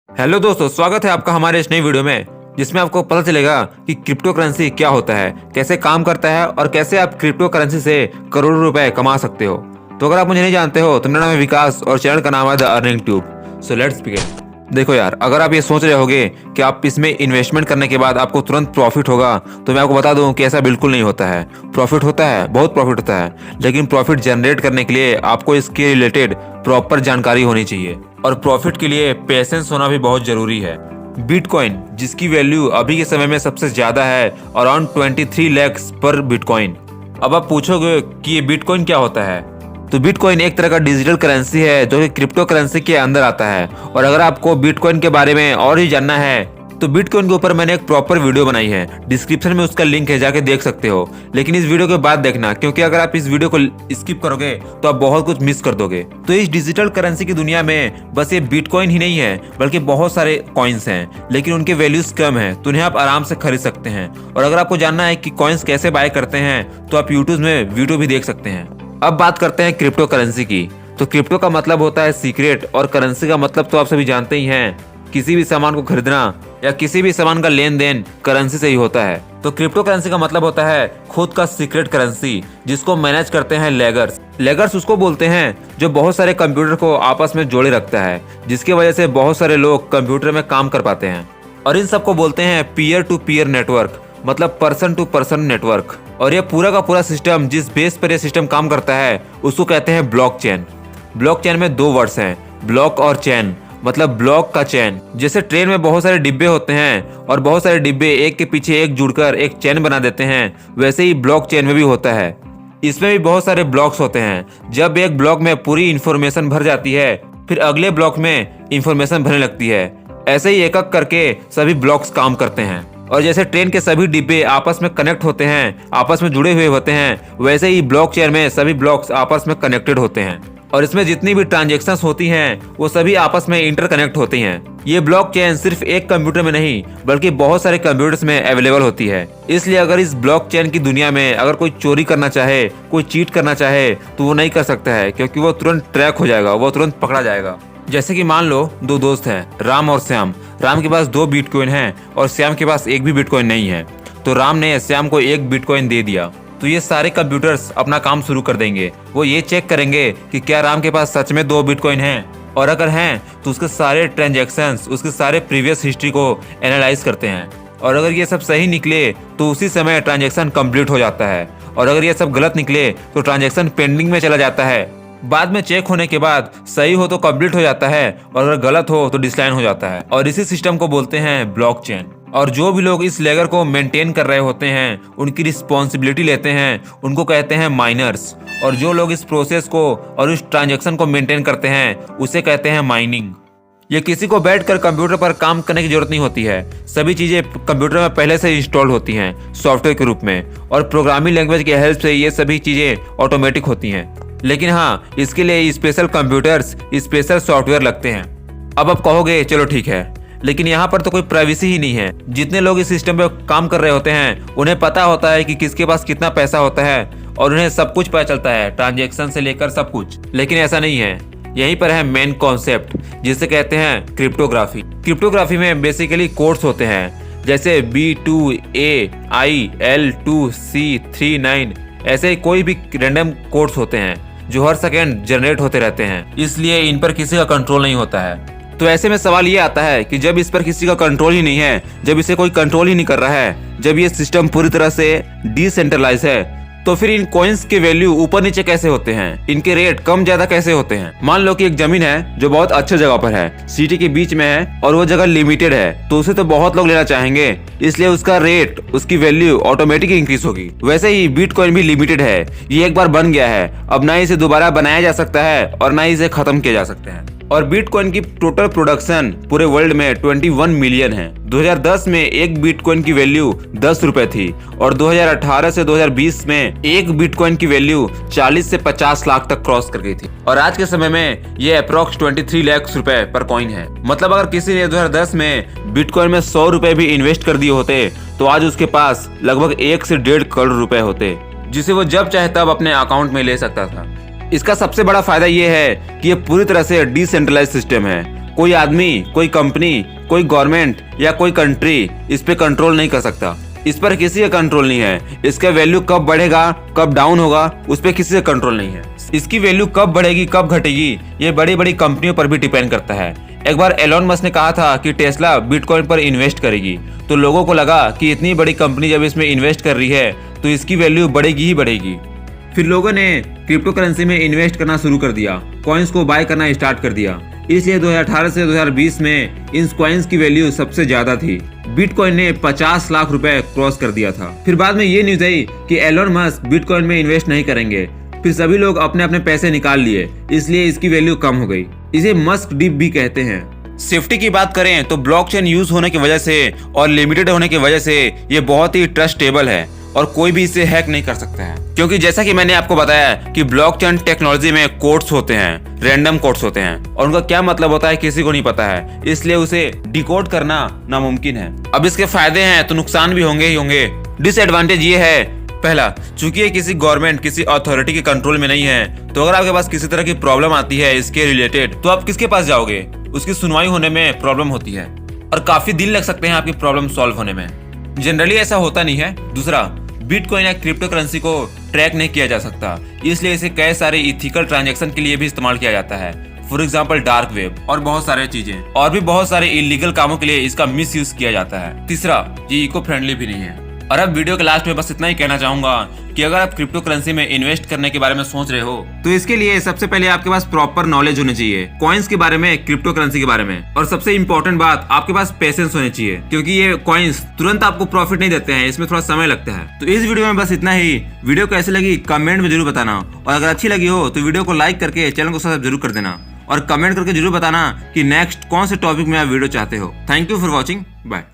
Hello दोस्तों, स्वागत है आपका हमारे इस नई वीडियो में, जिसमें आपको पता चलेगा कि क्रिप्टो करेंसी क्या होता है, कैसे काम करता है और कैसे आप क्रिप्टो करेंसी से करोड़ों रुपए कमा सकते हो। तो अगर आप मुझे नहीं जानते हो तो मेरा नाम है विकास और चैनल का नाम है the earning tube. So let's begin. देखो यार, अगर आप ये सोच रहे होगे कि आप इसमें इन्वेस्टमेंट करने के बाद आपको तुरंत प्रॉफिट होगा, तो मैं आपको बता दूं कि ऐसा बिल्कुल नहीं होता है। प्रॉफिट होता है, बहुत प्रॉफिट होता है, लेकिन प्रॉफिट जनरेट करने के लिए आपको इसके रिलेटेड प्रॉपर जानकारी होनी चाहिए और प्रॉफिट के लिए पेशेंस होना भी बहुत जरूरी है। बिटकॉइन, जिसकी वैल्यू अभी के समय में सबसे ज्यादा है, अराउंड 23 लाख पर बिटकॉइन। अब आप पूछोगे कि ये बिटकॉइन क्या होता है, तो बिटकॉइन एक तरह का डिजिटल करेंसी है जो कि क्रिप्टो करेंसी के अंदर आता है। और अगर आपको बिटकॉइन के बारे में और ही जानना है तो बिटकॉइन के ऊपर मैंने एक प्रॉपर वीडियो बनाई है, डिस्क्रिप्शन में उसका लिंक है, जाके देख सकते हो। लेकिन इस वीडियो के बाद देखना, क्योंकि अगर आप इस वीडियो को स्किप करोगे तो आप बहुत कुछ मिस कर दोगे। तो इस डिजिटल करेंसी की दुनिया में बस ये बिटकॉइन ही नहीं है, बल्कि बहुत सारे कॉइन्स हैं, लेकिन उनके वैल्यूज कम है, तो उन्हें आप आराम से खरीद सकते हैं। और अगर आपको जानना है कि कॉइन्स कैसे बाय करते हैं तो आप यूट्यूब में वीडियो भी देख सकते हैं। अब बात करते हैं क्रिप्टो करेंसी की। तो क्रिप्टो का मतलब होता है सीक्रेट, और करेंसी का मतलब तो आप सभी जानते ही हैं, किसी भी सामान को खरीदना या किसी भी सामान का लेन देन करेंसी से ही होता है। तो क्रिप्टो करेंसी का मतलब होता है खुद का सीक्रेट करेंसी, जिसको मैनेज करते हैं लेगर्स। लेगर्स उसको बोलते हैं जो बहुत सारे कंप्यूटर को आपस में जोड़े रखता है, जिसकी वजह से बहुत सारे लोग कंप्यूटर में काम कर पाते हैं। और इन सबको बोलते हैं पीयर टू पीयर नेटवर्क, मतलब पर्सन टू पर्सन नेटवर्क। और ये पूरा का पूरा सिस्टम, जिस बेस पर ये सिस्टम काम करता है, उसको कहते हैं ब्लॉकचेन। ब्लॉकचेन में दो वर्ड्स हैं, ब्लॉक और चेन, मतलब ब्लॉक का चेन। जैसे ट्रेन में बहुत सारे डिब्बे होते हैं और बहुत सारे डिब्बे एक के पीछे एक जुड़कर एक चेन बना देते हैं, वैसे ही ब्लॉक चेन में भी होता है। इसमें भी बहुत सारे ब्लॉक्स होते हैं। जब एक ब्लॉक में पूरी इंफॉर्मेशन भर जाती है, फिर अगले ब्लॉक में इंफॉर्मेशन भरने लगती है। ऐसे ही एक एक करके सभी ब्लॉक्स काम करते हैं। और जैसे ट्रेन के सभी डिब्बे आपस में कनेक्ट होते हैं, आपस में जुड़े हुए होते हैं, वैसे ही ब्लॉकचेन में सभी ब्लॉक्स आपस में कनेक्टेड होते हैं। और इसमें जितनी भी ट्रांजैक्शंस होती हैं वो सभी आपस में इंटरकनेक्ट होती हैं। ये ब्लॉकचेन सिर्फ एक कंप्यूटर में नहीं, बल्कि बहुत सारे कंप्यूटर्स में अवेलेबल होती है। इसलिए अगर इस ब्लॉकचेन की दुनिया में अगर कोई चोरी करना चाहे, कोई चीट करना चाहे, तो वो नहीं कर सकता है, क्योंकि वो तुरंत ट्रैक हो जाएगा, वो तुरंत पकड़ा जाएगा। जैसे कि मान लो दो दोस्त हैं, राम और श्याम। राम के पास 2 बिटकॉइन हैं और श्याम के पास एक भी बिटकॉइन नहीं है। तो राम ने श्याम को 1 बिटकॉइन दे दिया। तो ये सारे कंप्यूटर्स अपना काम शुरू कर देंगे। वो ये चेक करेंगे कि क्या राम के पास सच में 2 बिटकॉइन हैं, और अगर हैं तो उसके सारे ट्रांजैक्शंस, उसके सारे प्रीवियस हिस्ट्री को एनालाइज करते हैं। और अगर ये सब सही निकले तो उसी समय ट्रांजैक्शन कंप्लीट हो जाता है, और अगर ये सब गलत निकले तो ट्रांजैक्शन पेंडिंग में चला जाता है। बाद में चेक होने के बाद सही हो तो कंप्लीट हो जाता है, और अगर गलत हो तो डिक्लाइन हो जाता है। और इसी सिस्टम को बोलते हैं ब्लॉकचेन। और जो भी लोग इस लेयर को मेंटेन कर रहे होते हैं, उनकी रिस्पॉन्सिबिलिटी लेते हैं, उनको कहते हैं माइनर्स। और जो लोग इस प्रोसेस को और इस ट्रांजैक्शन को मेंटेन करते हैं, उसे कहते हैं माइनिंग। ये किसी को बैठकर कंप्यूटर पर काम करने की जरूरत नहीं होती है। सभी चीजें कंप्यूटर में पहले से इंस्टॉल होती हैं सॉफ्टवेयर के रूप में, और प्रोग्रामिंग लैंग्वेज की हेल्प से ये सभी चीजें ऑटोमेटिक होती हैं। लेकिन हाँ, इसके लिए स्पेशल कंप्यूटर्स, स्पेशल सॉफ्टवेयर लगते हैं। अब आप कहोगे चलो ठीक है, लेकिन यहाँ पर तो कोई प्राइवेसी ही नहीं है। जितने लोग इस सिस्टम पे काम कर रहे होते हैं, उन्हें पता होता है कि किसके पास कितना पैसा होता है, और उन्हें सब कुछ पता चलता है, ट्रांजैक्शन से लेकर सब कुछ। लेकिन ऐसा नहीं है। यहीं पर है मेन कॉन्सेप्ट, जिसे कहते हैं क्रिप्टोग्राफी। क्रिप्टोग्राफी में बेसिकली कोड्स होते हैं, जैसे B2AIL2C39, ऐसे कोई भी रैंडम कोड्स होते हैं जो हर सेकेंड जनरेट होते रहते हैं। इसलिए इन पर किसी का कंट्रोल नहीं होता है। तो ऐसे में सवाल ये आता है कि जब इस पर किसी का कंट्रोल ही नहीं है, जब इसे कोई कंट्रोल ही नहीं कर रहा है, जब ये सिस्टम पूरी तरह से डिसेंट्रलाइज है, तो फिर इन कॉइन्स के वैल्यू ऊपर नीचे कैसे होते हैं, इनके रेट कम ज्यादा कैसे होते हैं। मान लो कि एक जमीन है जो बहुत अच्छी जगह पर है, सिटी के बीच में है, और वो जगह लिमिटेड है, तो उसे तो बहुत लोग लेना चाहेंगे, इसलिए उसका रेट, उसकी वैल्यू ऑटोमेटिक इंक्रीज होगी। वैसे ही बिटकॉइन भी लिमिटेड है, ये एक बार बन गया है, अब ना इसे दोबारा बनाया जा सकता है और ना इसे खत्म किया जा सकता है। और बिटकॉइन की टोटल प्रोडक्शन पूरे वर्ल्ड में 21 मिलियन है। 2010 में एक बिटकॉइन की वैल्यू 10 रुपए थी, और 2018 से 2020 में एक बिटकॉइन की वैल्यू 40 से 50 लाख तक क्रॉस कर गई थी। और आज के समय में ये अप्रोक्स 23 लाख रुपए पर कॉइन है। मतलब अगर किसी ने 2010 में बिटकॉइन में 100 रुपए भी इन्वेस्ट कर दिए होते, तो आज उसके पास लगभग 1 से 1.5 करोड़ रुपए होते, जिसे वो जब चाहे तब अपने अकाउंट में ले सकता था। इसका सबसे बड़ा फायदा ये है कि ये पूरी तरह से डिसेंट्रलाइज सिस्टम है। कोई आदमी, कोई कंपनी, कोई गवर्नमेंट या कोई कंट्री इस पे कंट्रोल नहीं कर सकता। इस पर किसी का कंट्रोल नहीं है। इसका वैल्यू कब बढ़ेगा, कब डाउन होगा, उस पर किसी का कंट्रोल नहीं है। इसकी वैल्यू कब बढ़ेगी, कब घटेगी, ये बड़ी बड़ी कंपनियों पर भी डिपेंड करता है। एक बार एलोन मस्क ने कहा था कि टेस्ला बिटकॉइन पर इन्वेस्ट करेगी, तो लोगों को लगा कि इतनी बड़ी कंपनी जब इसमें इन्वेस्ट कर रही है तो इसकी वैल्यू बढ़ेगी ही बढ़ेगी। फिर लोगों ने क्रिप्टो करेंसी में इन्वेस्ट करना शुरू कर दिया, कॉइन्स को बाय करना स्टार्ट कर दिया। इसलिए 2018 से 2020 में इन कॉइन्स की वैल्यू सबसे ज्यादा थी। बिटकॉइन ने 50 लाख रुपए क्रॉस कर दिया था। फिर बाद में ये न्यूज आई कि एलोन मस्क बिटकॉइन में इन्वेस्ट नहीं करेंगे। फिर सभी लोग अपने अपने पैसे निकाल लिए, इसलिए इसकी वैल्यू कम हो गई। इसे मस्क डिप भी कहते हैं। सेफ्टी की बात करें तो ब्लॉकचेन यूज होने की वजह से और लिमिटेड होने की वजह से ये बहुत ही ट्रस्टेबल है और कोई भी इसे हैक नहीं कर सकता है। क्योंकि जैसा कि मैंने आपको बताया कि ब्लॉकचेन टेक्नोलॉजी में कोड्स होते हैं, रैंडम कोड्स होते हैं और उनका क्या मतलब होता है किसी को नहीं पता है, इसलिए उसे डिकोड करना नामुमकिन है। अब इसके फायदे हैं तो नुकसान भी होंगे ही होंगे। डिसएडवांटेज ये है, पहला, चूंकि ये किसी गवर्नमेंट, किसी अथॉरिटी के कंट्रोल में नहीं है, तो अगर आपके पास किसी तरह की प्रॉब्लम आती है इसके रिलेटेड तो आप किसके पास जाओगे? उसकी सुनवाई होने में प्रॉब्लम होती है और काफी दिन लग सकते हैं आपकी प्रॉब्लम सॉल्व होने में। जनरली ऐसा होता नहीं है। दूसरा, बिटकॉइन या क्रिप्टो करेंसी को ट्रैक नहीं किया जा सकता, इसलिए इसे कई सारे इथिकल ट्रांजैक्शन के लिए भी इस्तेमाल किया जाता है। फॉर एग्जाम्पल डार्क वेब और बहुत सारे चीजें और भी बहुत सारे इलीगल कामों के लिए इसका मिस यूज किया जाता है। तीसरा, ये इको फ्रेंडली भी नहीं है। और अब वीडियो के लास्ट में बस इतना ही कहना चाहूंगा कि अगर आप क्रिप्टो करेंसी में इन्वेस्ट करने के बारे में सोच रहे हो तो इसके लिए सबसे पहले आपके पास प्रॉपर नॉलेज होनी चाहिए, कॉइन्स के बारे में, क्रिप्टो करेंसी के बारे में। और सबसे इंपॉर्टेंट बात, आपके पास पेशेंस होने चाहिए, क्योंकि ये कॉइन्स तुरंत आपको प्रॉफिट नहीं देते हैं, इसमें थोड़ा समय लगता है। तो इस वीडियो में बस इतना ही। वीडियो कैसी लगी कमेंट में जरूर बताना, और अगर अच्छी लगी हो तो वीडियो को लाइक करके चैनल को सब्सक्राइब जरूर कर देना, और कमेंट करके जरूर बताना कि नेक्स्ट कौन से टॉपिक में आप वीडियो चाहते हो। Thank you for watching, bye.